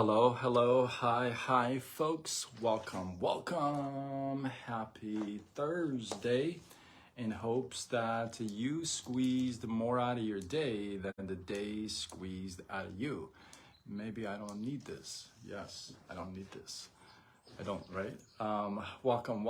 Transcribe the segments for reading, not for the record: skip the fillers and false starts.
Hello, hi, folks. Welcome. Happy Thursday. In hopes that you squeezed more out of your day than the day squeezed out of you. Maybe I don't need this. Yes, I don't need this. I don't, right? Welcome.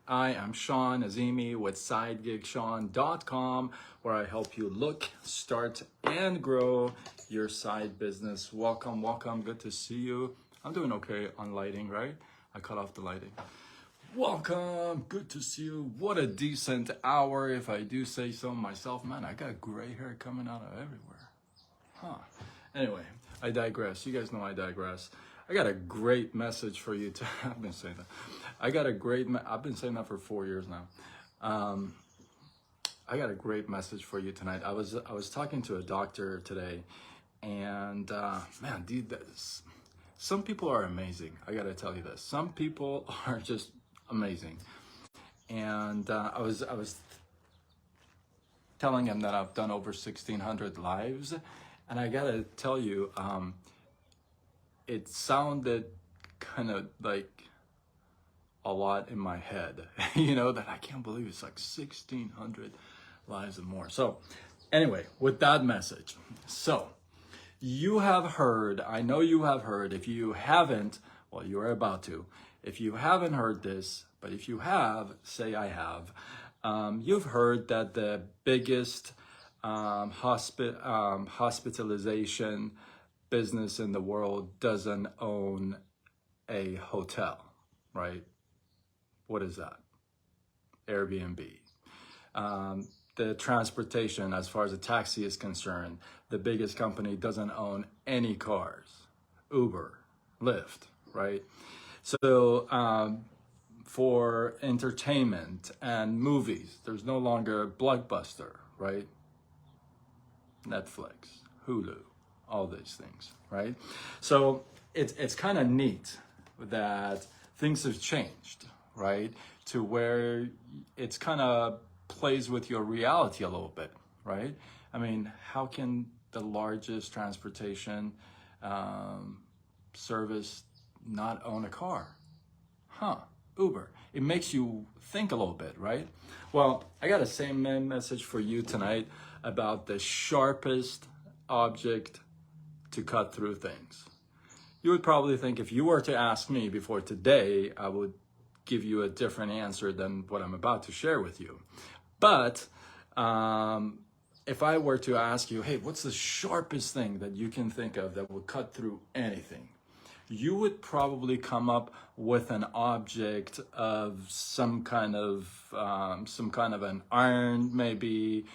I am Sean Azimi with SideGigSean.com, where I help you look, start, and grow your side business. Welcome. Good to see you. I'm doing okay on lighting, right? I cut off the lighting. Welcome. Good to see you. What a decent hour, if I do say so myself. Man, I got gray hair coming out of everywhere. Anyway, I digress. You guys know I digress. I got a great message for you. I've been saying that. I've been saying that for 4 years now. I got a great message for you tonight. I was talking to a doctor today, and man, dude, some people are amazing. I gotta tell you this. Some people are just amazing. And I was telling him that I've done over 1,600 lives, and I gotta tell you, it sounded kind of like a lot in my head, that I can't believe it's like 1,600 lives and more. So anyway, with that message, so you have heard, I know you have heard, if you haven't, well, you're about to. If you haven't heard this, but if you have, say I have, you've heard that the biggest hospitalization business in the world doesn't own a hotel, right? What is that? Airbnb. The transportation, as far as a taxi is concerned, the biggest company doesn't own any cars. Uber, Lyft, right? So for entertainment and movies, there's no longer Blockbuster, right? Netflix, Hulu, all these things, right? So it's kind of neat that things have changed, right? To where it's kind of plays with your reality a little bit, right? I mean, how can the largest transportation service not own a car? Uber. It makes you think a little bit, right? Well, I got a same message for you tonight about the sharpest object to cut through things. You would probably think if you were to ask me before today, I would give you a different answer than what I'm about to share with you. But if I were to ask you, hey, what's the sharpest thing that you can think of that will cut through anything? You would probably come up with an object of some kind of an iron, maybe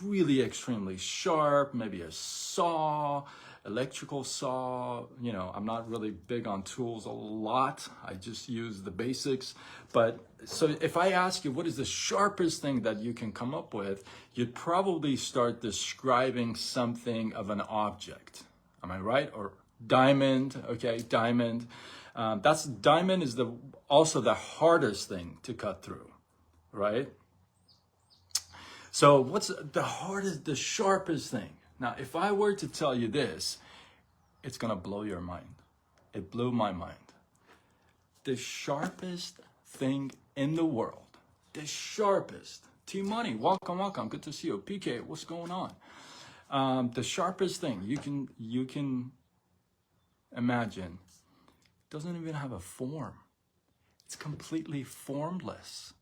really extremely sharp, maybe a saw, electrical saw. I'm not really big on tools a lot. I just use the basics. But so if I ask you what is the sharpest thing that you can come up with, you'd probably start describing something of an object. Am I right? Or diamond, okay, diamond. Diamond is also the hardest thing to cut through, right? So what's the sharpest thing? Now, if I were to tell you this, it's gonna blow your mind. It blew my mind. The sharpest thing in the world, the sharpest. T-Money, welcome, good to see you. PK, what's going on? The sharpest thing you can imagine doesn't even have a form. It's completely formless.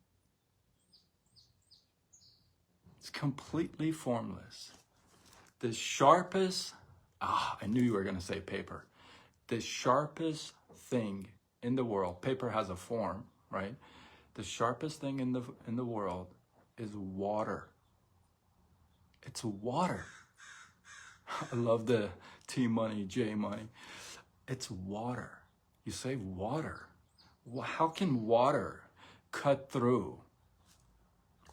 It's completely formless. The sharpest, I knew you were gonna say paper. The sharpest thing in the world, paper has a form, right? The sharpest thing in the world is water. It's water. I love the T-Money, J-Money. It's water. You say water. How can water cut through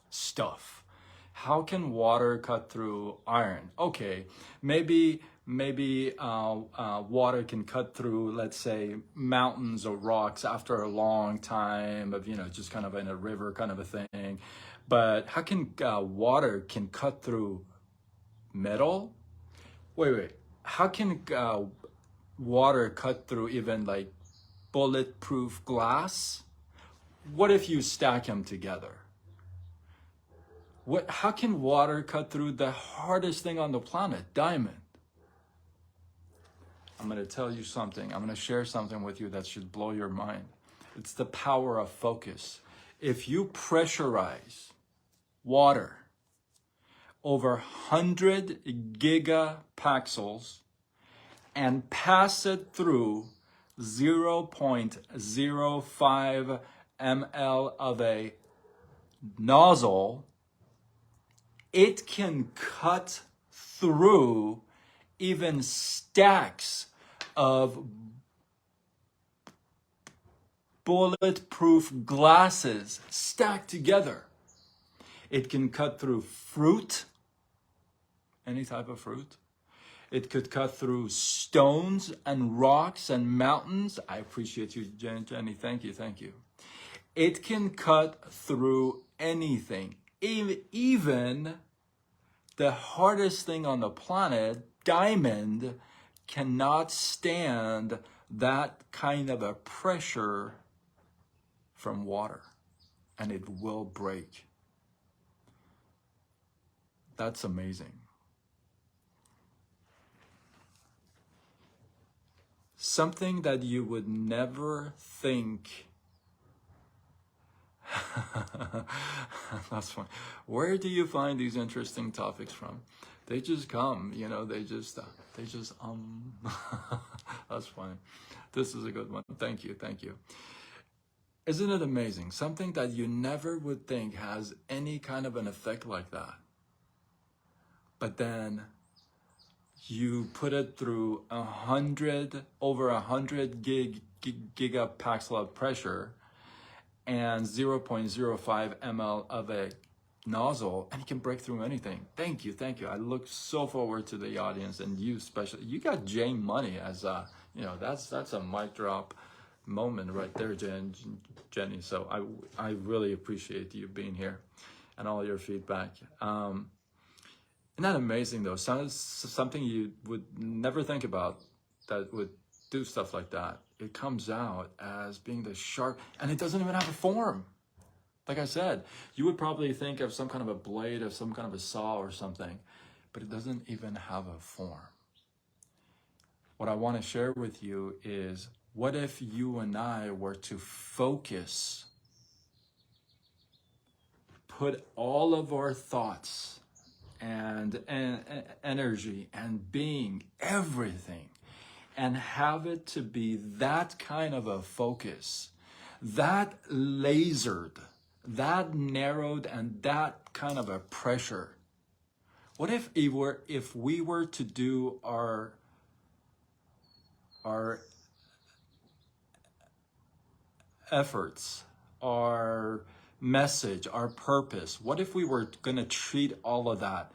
stuff? How can water cut through iron? Okay, maybe water can cut through, let's say, mountains or rocks after a long time of, just kind of in a river kind of a thing. But how can water can cut through metal? Wait. How can water cut through even like bulletproof glass? What if you stack them together? How can water cut through the hardest thing on the planet, diamond? I'm going to tell you something. I'm going to share something with you that should blow your mind. It's the power of focus. If you pressurize water over 100 gigapascals and pass it through 0.05 ml of a nozzle, it can cut through even stacks of bulletproof glasses stacked together. It can cut through fruit, any type of fruit. It could cut through stones and rocks and mountains. I appreciate you, Jenny. Thank you. It can cut through anything, even the hardest thing on the planet, diamond, cannot stand that kind of a pressure from water, and it will break. That's amazing. Something that you would never think. That's fine. Where do you find these interesting topics from? They just come, they just That's fine. This is a good one. Thank you. Isn't it amazing? Something that you never would think has any kind of an effect like that. But then you put it through over 100 gigapascal of pressure and 0.05 ml of a nozzle, and you can break through anything. Thank you. I look so forward to the audience, and you especially. You got Jane Money as that's a mic drop moment right there, Jenny. So I really appreciate you being here and all your feedback. Isn't that amazing though? Something you would never think about that would do stuff like that. It comes out as being the sharp, and it doesn't even have a form. Like I said, you would probably think of some kind of a blade, of some kind of a saw or something, but it doesn't even have a form. What I want to share with you is, what if you and I were to focus, put all of our thoughts and energy and being, everything, and have it to be that kind of a focus, that lasered, that narrowed, and that kind of a pressure. What if we were to do our efforts, our message, our purpose, what if we were going to treat all of that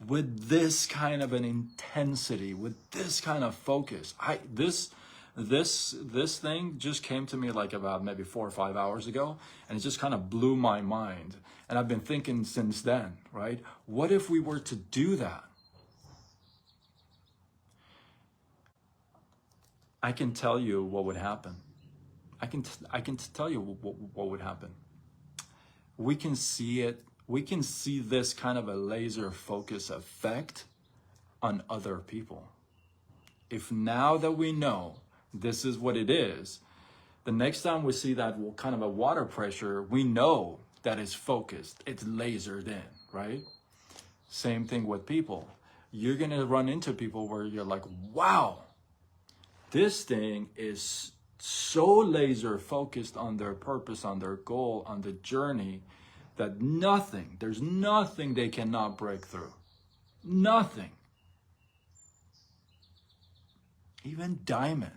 with this kind of an intensity, with this kind of focus? This thing just came to me like about maybe 4 or 5 hours ago, and it just kind of blew my mind. And I've been thinking since then, right? What if we were to do that? I can tell you what would happen. I can tell you what would happen. We can see it. We can see this kind of a laser focus effect on other people. If now that we know this is what it is, the next time we see that kind of a water pressure, we know that it's focused, it's lasered in, right? Same thing with people. You're gonna run into people where you're like, wow, this thing is so laser focused on their purpose, on their goal, on the journey, that there's nothing they cannot break through. Nothing. Even diamond.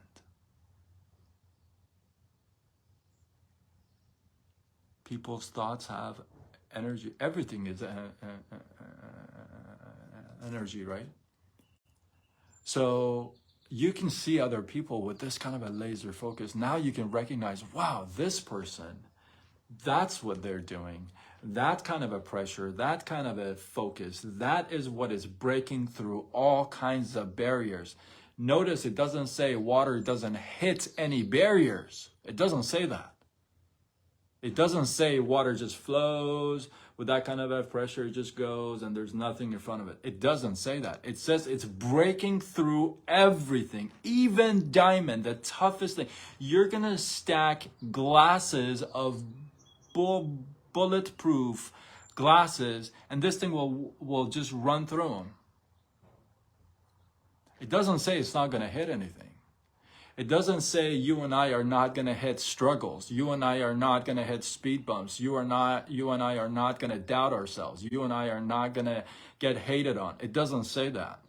People's thoughts have energy. Everything is energy, right? So you can see other people with this kind of a laser focus. Now you can recognize, wow, this person, that's what they're doing. that kind of a pressure, that kind of a focus, that is what is breaking through all kinds of barriers. Notice it doesn't say water doesn't hit any barriers. It doesn't say that. It doesn't say water just flows with that kind of a pressure, it just goes and there's nothing in front of it. It doesn't say that. It says it's breaking through everything, even diamond, the toughest thing. You're gonna stack glasses of bulletproof glasses and this thing will just run through them. It doesn't say it's not gonna hit anything. It doesn't say you and I are not going to hit struggles. You and I are not going to hit speed bumps. You and I are not going to doubt ourselves. You and I are not going to get hated on. It doesn't say that.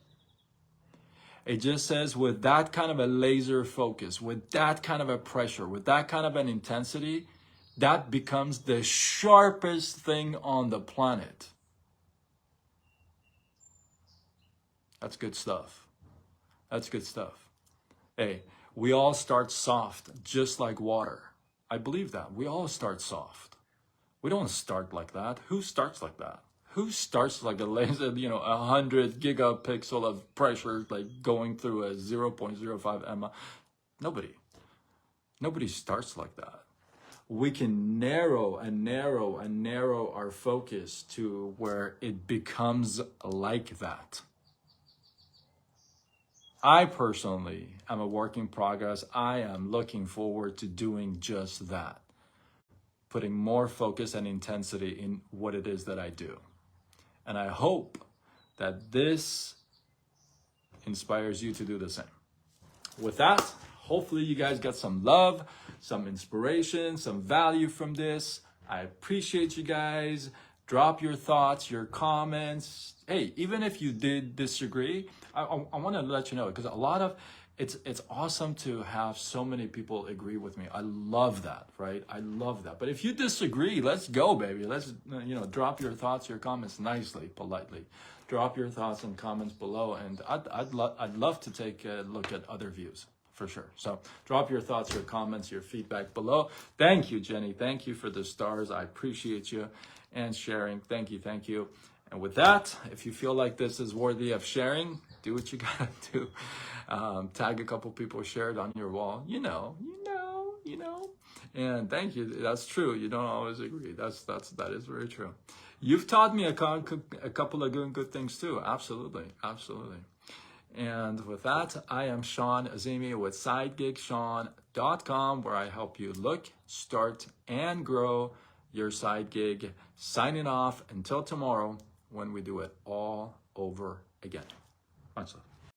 It just says with that kind of a laser focus, with that kind of a pressure, with that kind of an intensity, that becomes the sharpest thing on the planet. That's good stuff. That's good stuff. Hey, we all start soft, just like water. I believe that. We all start soft. We don't start like that. Who starts like that? Who starts like a laser, 100 gigapixel of pressure, like going through a 0.05 Emma? Nobody. Nobody starts like that. We can narrow and narrow and narrow our focus to where it becomes like that. I personally am a work in progress. I am looking forward to doing just that. Putting more focus and intensity in what it is that I do. And I hope that this inspires you to do the same. With that, hopefully you guys got some love, some inspiration, some value from this. I appreciate you guys. Drop your thoughts, your comments. Hey, even if you did disagree, I want to let you know, because a lot of it's awesome to have so many people agree with me. I love that, right? I love that. But if you disagree, let's go, baby. Let's drop your thoughts, your comments nicely, politely. Drop your thoughts and comments below, and I'd love to take a look at other views. For sure. So drop your thoughts, your comments, your feedback below. Thank you, Jenny. Thank you for the stars. I appreciate you and sharing. Thank you. Thank you. And with that, if you feel like this is worthy of sharing, do what you gotta do. Tag a couple people, share it on your wall. You know. And thank you. That's true. You don't always agree. That is very true. You've taught me a couple of good things too. Absolutely. Absolutely. And with that, I am Sean Azimi with SideGigSean.com, where I help you look, start, and grow your side gig. Signing off until tomorrow when we do it all over again. Much love.